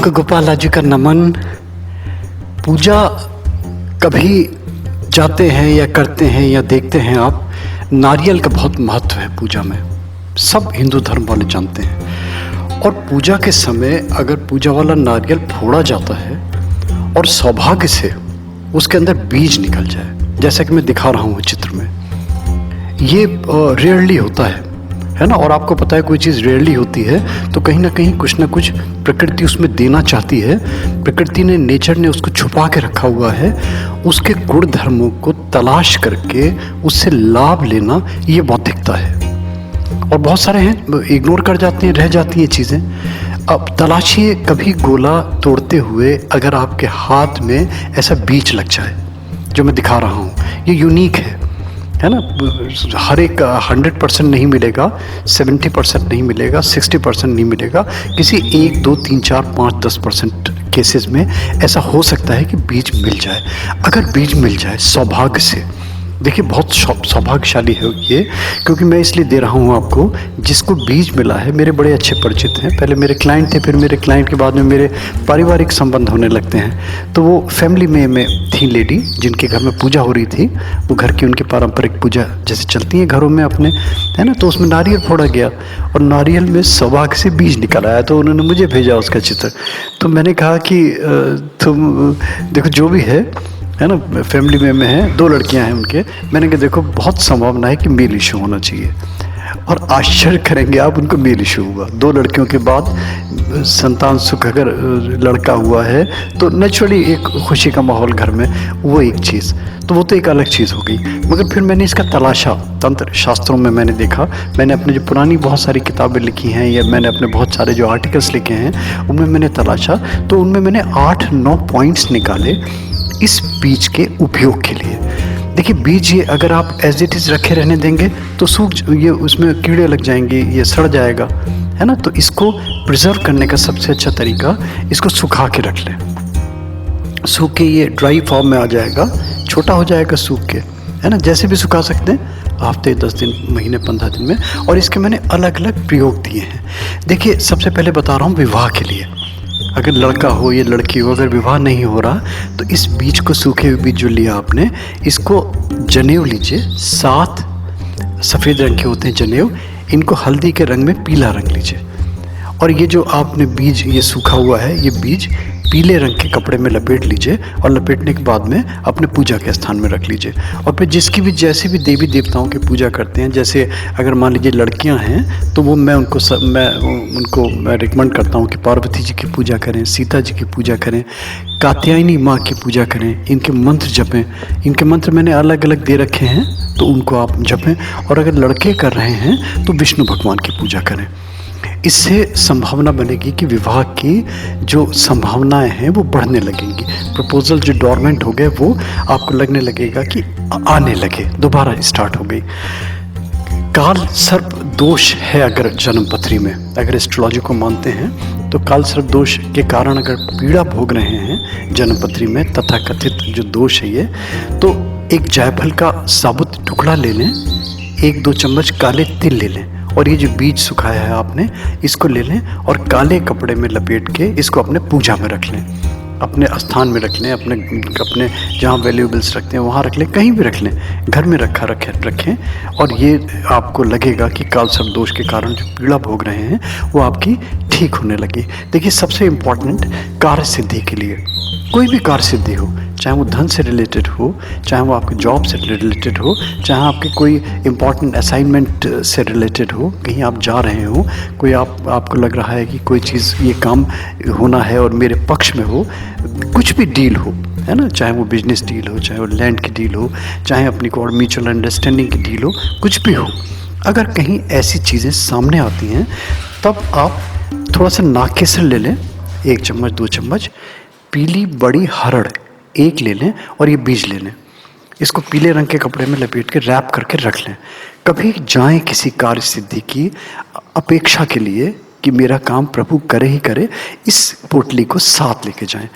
आपको गोपाल लाजू का नमन। पूजा कभी जाते हैं या करते हैं या देखते हैं आप, नारियल का बहुत महत्व है पूजा में, सब हिंदू धर्म वाले जानते हैं। और पूजा के समय अगर पूजा वाला नारियल फोड़ा जाता है और सौभाग्य से उसके अंदर बीज निकल जाए, जैसा कि मैं दिखा रहा हूँ चित्र में, ये रेयरली होता है ना। और आपको पता है कोई चीज़ रेयरली होती है तो कहीं ना कहीं कुछ ना कुछ प्रकृति उसमें देना चाहती है। प्रकृति ने, नेचर ने उसको छुपा के रखा हुआ है। उसके गुण धर्मों को तलाश करके उससे लाभ लेना, ये बौद्धिकता है। और बहुत सारे हैं इग्नोर कर जाते हैं, रह जाती हैं चीज़ें। अब तलाशिए, कभी गोला तोड़ते हुए अगर आपके हाथ में ऐसा बीज लग जाए जो मैं दिखा रहा हूँ, ये यूनिक है ना। हर एक 100% नहीं मिलेगा, 70% नहीं मिलेगा, 60% नहीं मिलेगा। किसी 1, 2, 3, 4, 5, 10% केसेस में ऐसा हो सकता है कि बीज मिल जाए। अगर बीज मिल जाए सौभाग्य से, देखिए बहुत सौभाग्यशाली है ये, क्योंकि मैं इसलिए दे रहा हूँ आपको। जिसको बीज मिला है, मेरे बड़े अच्छे परिचित हैं, पहले मेरे क्लाइंट थे, फिर मेरे क्लाइंट के बाद में मेरे पारिवारिक संबंध होने लगते हैं। तो वो फैमिली में थी लेडी जिनके घर में पूजा हो रही थी। वो घर की उनकी पारंपरिक पूजा जैसे चलती है घरों में अपने, है ना। तो उसमें नारियल फोड़ा गया और नारियल में सौभाग्य से बीज निकल आया। तो उन्होंने मुझे भेजा उसका चित्र। तो मैंने कहा कि तुम देखो, जो भी है ना, फैमिली में है, 2 लड़कियां हैं उनके। मैंने कहा देखो बहुत संभावना है कि मेल इशू होना चाहिए। और आश्चर्य करेंगे आप, उनको मेल इशू हुआ। 2 लड़कियों के बाद संतान सुख, अगर लड़का हुआ है तो नेचुरली एक खुशी का माहौल घर में, वो एक चीज़। तो वो तो एक अलग चीज़ हो गई। मगर फिर मैंने इसका तलाशा, तंत्र शास्त्रों में मैंने देखा। मैंने अपने जो पुरानी बहुत सारी किताबें लिखी हैं या मैंने अपने बहुत सारे जो आर्टिकल्स लिखे हैं उनमें मैंने तलाशा। तो उनमें मैंने 8-9 पॉइंट्स निकाले इस बीज के उपयोग के लिए। देखिए बीज ये अगर आप एज इट इज़ रखे रहने देंगे तो सूख, ये उसमें कीड़े लग जाएंगे, ये सड़ जाएगा, है ना। तो इसको प्रिजर्व करने का सबसे अच्छा तरीका, इसको सुखा के रख लें। सूख के ये ड्राई फॉर्म में आ जाएगा, छोटा हो जाएगा सूख के, है ना। जैसे भी सुखा सकते हैं, हफ्ते, 10 दिन, महीने, 15 दिन में। और इसके मैंने अलग अलग प्रयोग दिए हैं। देखिए सबसे पहले बता रहा हूँ विवाह के लिए। अगर लड़का हो या लड़की हो, अगर विवाह नहीं हो रहा तो इस बीज को, सूखे हुए बीज जो लिया आपने, इसको जनेऊ लीजिए। 7 सफ़ेद रंग के होते हैं जनेऊ, इनको हल्दी के रंग में पीला रंग लीजिए। और ये जो आपने बीज, ये सूखा हुआ है, ये बीज पीले रंग के कपड़े में लपेट लीजिए। और लपेटने के बाद में अपने पूजा के स्थान में रख लीजिए। और फिर जिसकी भी, जैसे भी देवी देवताओं की पूजा करते हैं, जैसे अगर मान लीजिए लड़कियां हैं तो वो मैं उनको रिकमेंड करता हूं कि पार्वती जी की पूजा करें, सीता जी की पूजा करें, कात्यायनी माँ की पूजा करें, इनके मंत्र जपें। इनके मंत्र मैंने अलग अलग दे रखे हैं, तो उनको आप जपें। और अगर लड़के कर रहे हैं तो विष्णु भगवान की पूजा करें। इससे संभावना बनेगी कि विवाह की जो संभावनाएं हैं वो बढ़ने लगेंगी। प्रपोजल जो डोरमेंट हो गए वो आपको लगने लगेगा कि आने लगे, दोबारा स्टार्ट हो गई। काल सर्प दोष है अगर जन्मपत्री में, अगर एस्ट्रोलॉजी को मानते हैं तो काल सर्प दोष के कारण अगर पीड़ा भोग रहे हैं जन्मपत्री में, तथाकथित जो दोष है ये, तो एक जायफल का साबुत टुकड़ा ले लें, 1-2 चम्मच काले तिल ले लें, और ये जो बीज सुखाया है आपने, इसको ले लें और काले कपड़े में लपेट के इसको अपने पूजा में रख लें, अपने स्थान में रख लें, अपने जहाँ वैल्यूएबल्स रखते हैं वहाँ रख लें, कहीं भी रख लें, घर में रखें। और ये आपको लगेगा कि काल सर्प दोष के कारण जो पीड़ा भोग रहे हैं वो आपकी ठीक होने लगी। देखिए सबसे इम्पॉर्टेंट, कार्य सिद्धि के लिए, कोई भी कार्य सिद्धि हो, चाहे वो धन से रिलेटेड हो, चाहे वो आपके जॉब से रिलेटेड हो, चाहे आपके कोई इम्पॉर्टेंट असाइनमेंट से रिलेटेड हो, कहीं आप जा रहे हो, कोई आपको लग रहा है कि कोई चीज़, ये काम होना है और मेरे पक्ष में हो, कुछ भी डील हो, है ना, चाहे वो बिजनेस डील हो, चाहे वो लैंड की डील हो, चाहे अपनी को और म्यूचुअल अंडरस्टैंडिंग की डील हो, कुछ भी हो, अगर कहीं ऐसी चीज़ें सामने आती हैं तब आप थोड़ा सा नागकेसर ले लें, 1 चम्मच 2 चम्मच, पीली बड़ी हरड़ 1 ले लें और ये बीज ले लें। इसको पीले रंग के कपड़े में लपेट के रैप करके रख लें। कभी जाएं किसी कार्य सिद्धि की अपेक्षा के लिए कि मेरा काम प्रभु करे ही करे, इस पोटली को साथ लेके जाएं।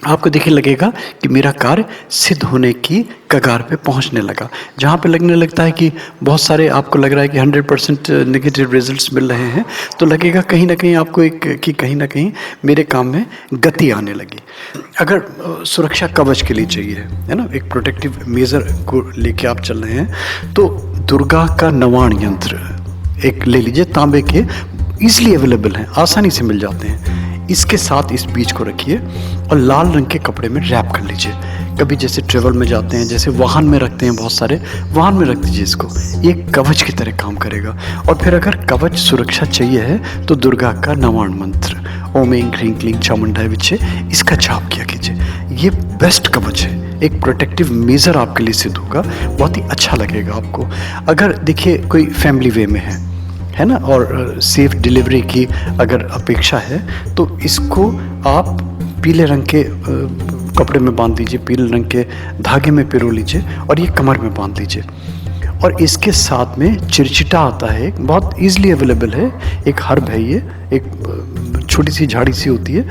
आपको देखिए लगेगा कि मेरा कार्य सिद्ध होने की कगार पे पहुंचने लगा। जहाँ पे लगने लगता है कि बहुत सारे आपको लग रहा है कि 100% नेगेटिव रिजल्ट्स मिल रहे हैं, तो लगेगा कहीं ना कहीं आपको कि कहीं ना कहीं मेरे काम में गति आने लगी। अगर सुरक्षा कवच के लिए चाहिए है ना, एक प्रोटेक्टिव मेजर को लेके आप चल रहे हैं, तो दुर्गा का नवाण यंत्र एक ले लीजिए, तांबे के, ईजिली अवेलेबल हैं, आसानी से मिल जाते हैं। इसके साथ इस बीज को रखिए और लाल रंग के कपड़े में रैप कर लीजिए। कभी जैसे ट्रेवल में जाते हैं, जैसे वाहन में रखते हैं, बहुत सारे वाहन में रख दीजिए इसको, ये कवच की तरह काम करेगा। और फिर अगर कवच सुरक्षा चाहिए है तो दुर्गा का नवाण मंत्र ओम ऐं ह्रीं क्लीं चामुंडाय विच्चे, इसका जाप किया कीजिए। ये बेस्ट कवच है, एक प्रोटेक्टिव मेजर आपके लिए सिद्ध होगा, बहुत ही अच्छा लगेगा आपको। अगर देखिए कोई फैमिली वे में है ना, और सेफ डिलीवरी की अगर अपेक्षा है, तो इसको आप पीले रंग के कपड़े में बांध दीजिए, पीले रंग के धागे में पिरो लीजिए और ये कमर में बांध लीजिए। और इसके साथ में चिरचिटा आता है, बहुत ईजिली अवेलेबल है, एक हर्ब है ये, एक छोटी सी झाड़ी सी होती है,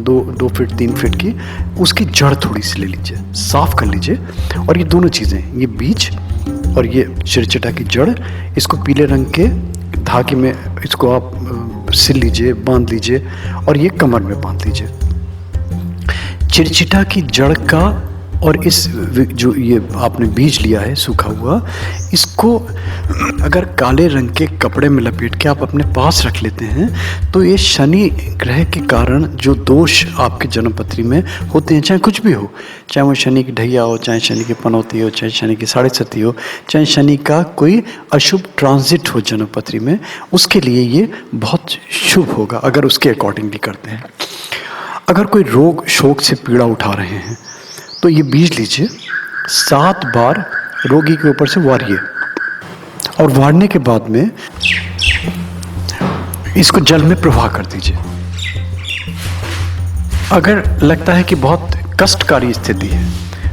2 फीट 3 फीट की, उसकी जड़ थोड़ी सी ले लीजिए, साफ कर लीजिए। और ये दोनों चीज़ें, ये बीज और ये चिरचिटा की जड़, इसको पीले रंग के धागे में इसको आप सिल लीजिए, बांध लीजिए और ये कमर में बांध लीजिए। चिरचिटा की जड़ का और इस जो ये आपने बीज लिया है सूखा हुआ, इसको अगर काले रंग के कपड़े में लपेट के आप अपने पास रख लेते हैं, तो ये शनि ग्रह के कारण जो दोष आपके जन्मपत्री में होते हैं, चाहे कुछ भी हो, चाहे वो शनि की ढैया हो, चाहे शनि की पनौती हो, चाहे शनि की 7.5 हो, चाहे शनि का कोई अशुभ ट्रांजिट हो जन्मपत्री में, उसके लिए ये बहुत शुभ होगा अगर उसके अकॉर्डिंगली करते हैं। अगर कोई रोग शोक से पीड़ा उठा रहे हैं, तो ये बीज लीजिए, 7 बार रोगी के ऊपर से वारिए और वारने के बाद में इसको जल में प्रवाह कर दीजिए। अगर लगता है कि बहुत कष्टकारी स्थिति है,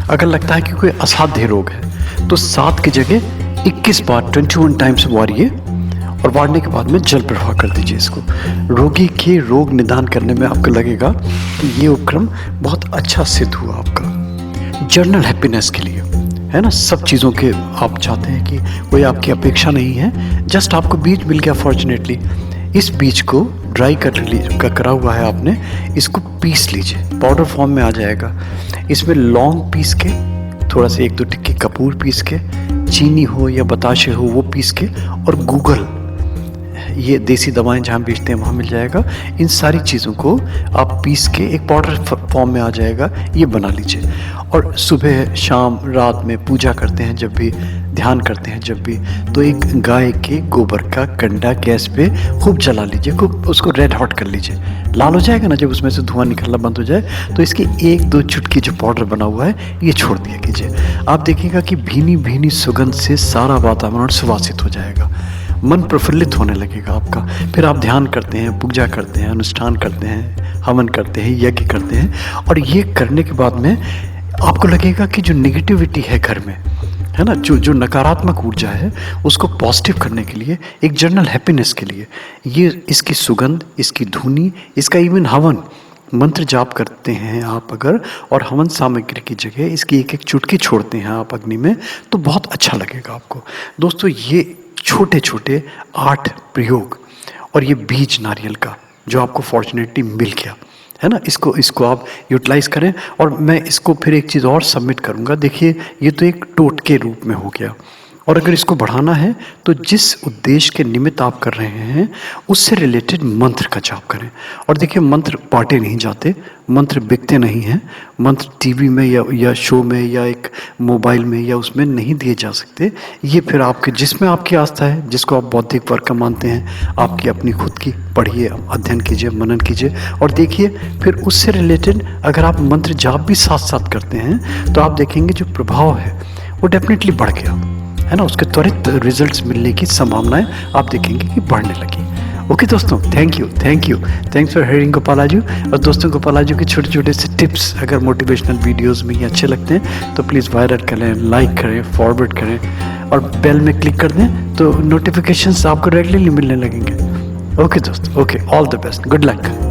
अगर लगता है कि कोई असाध्य रोग है, तो 7 की जगह 21 बार 21 टाइम्स वारिए और वारने के बाद में जल प्रवाह कर दीजिए इसको। रोगी के रोग निदान करने में आपको लगेगा कि ये उपक्रम बहुत अच्छा सिद्ध हुआ आपका। जर्नल हैप्पीनेस के लिए, है ना, सब चीज़ों के आप चाहते हैं कि कोई आपकी अपेक्षा नहीं है, जस्ट आपको बीज मिल गया फॉर्चुनेटली। इस बीज को ड्राई करा हुआ है आपने, इसको पीस लीजिए, पाउडर फॉर्म में आ जाएगा। इसमें लौंग पीस के, थोड़ा सा 1-2 टिक्की कपूर पीस के, चीनी हो या बताशे हो वो पीस के, और गूगल, ये देसी दवाएं जहाँ बेचते हैं वहाँ मिल जाएगा। इन सारी चीज़ों को आप पीस के एक पाउडर फॉर्म में आ जाएगा, ये बना लीजिए। और सुबह शाम रात में पूजा करते हैं जब भी, ध्यान करते हैं जब भी, तो एक गाय के गोबर का कंडा गैस पे खूब जला लीजिए, खूब उसको रेड हॉट कर लीजिए। लाल हो जाएगा ना, जब उसमें से धुआं निकलना बंद हो जाए, तो इसकी 1-2 चुटकी जो पाउडर बना हुआ है ये छोड़ दिया कीजिए। आप देखिएगा कि भीनी भीनी सुगंध से सारा वातावरण सुवासित हो जाएगा, मन प्रफुल्लित होने लगेगा आपका। फिर आप ध्यान करते हैं, पूजा करते हैं, अनुष्ठान करते हैं, हवन करते हैं, यज्ञ करते हैं, और ये करने के बाद में आपको लगेगा कि जो नेगेटिविटी है घर में, है ना, जो नकारात्मक ऊर्जा है, उसको पॉजिटिव करने के लिए, एक जनरल हैप्पीनेस के लिए, ये इसकी सुगंध, इसकी धुनी, इसका इवन हवन, मंत्र जाप करते हैं आप अगर, और हवन सामग्री की जगह इसकी 1-1 चुटकी छोड़ते हैं आप अग्नि में, तो बहुत अच्छा लगेगा आपको। दोस्तों, ये छोटे छोटे 8 प्रयोग और ये बीज नारियल का जो आपको फॉर्चुनेटली मिल गया, है ना, इसको आप यूटिलाइज़ करें। और मैं इसको फिर एक चीज़ और सबमिट करूँगा। देखिए, ये तो एक टोटके रूप में हो गया, और अगर इसको बढ़ाना है तो जिस उद्देश्य के निमित्त आप कर रहे हैं उससे रिलेटेड मंत्र का जाप करें। और देखिए, मंत्र बांटे नहीं जाते, मंत्र बिकते नहीं हैं, मंत्र टीवी में या शो में या एक मोबाइल में या उसमें नहीं दिए जा सकते। ये फिर आपके, जिसमें आपकी आस्था है, जिसको आप बौद्धिक वर्ग का मानते हैं, आपकी अपनी खुद की पढ़िए, अध्ययन कीजिए, मनन कीजिए, और देखिए फिर उससे रिलेटेड अगर आप मंत्र जाप भी साथ साथ करते हैं तो आप देखेंगे जो प्रभाव है वो डेफिनेटली बढ़ गया, है ना, उसके त्वरित रिजल्ट्स मिलने की संभावनाएं आप देखेंगे कि बढ़ने लगी। ओके दोस्तों, thank you, thanks for hearing Gopalaju. और दोस्तों, गोपालाजू के छोटे छोटे से टिप्स अगर मोटिवेशनल वीडियोस में ये अच्छे लगते हैं तो प्लीज़ वायरल करें, लाइक करें, फॉरवर्ड करें और बेल में क्लिक कर दें, तो नोटिफिकेशंस आपको रेगुलरली मिलने लगेंगे। ओके दोस्तों, okay, all the best, good luck.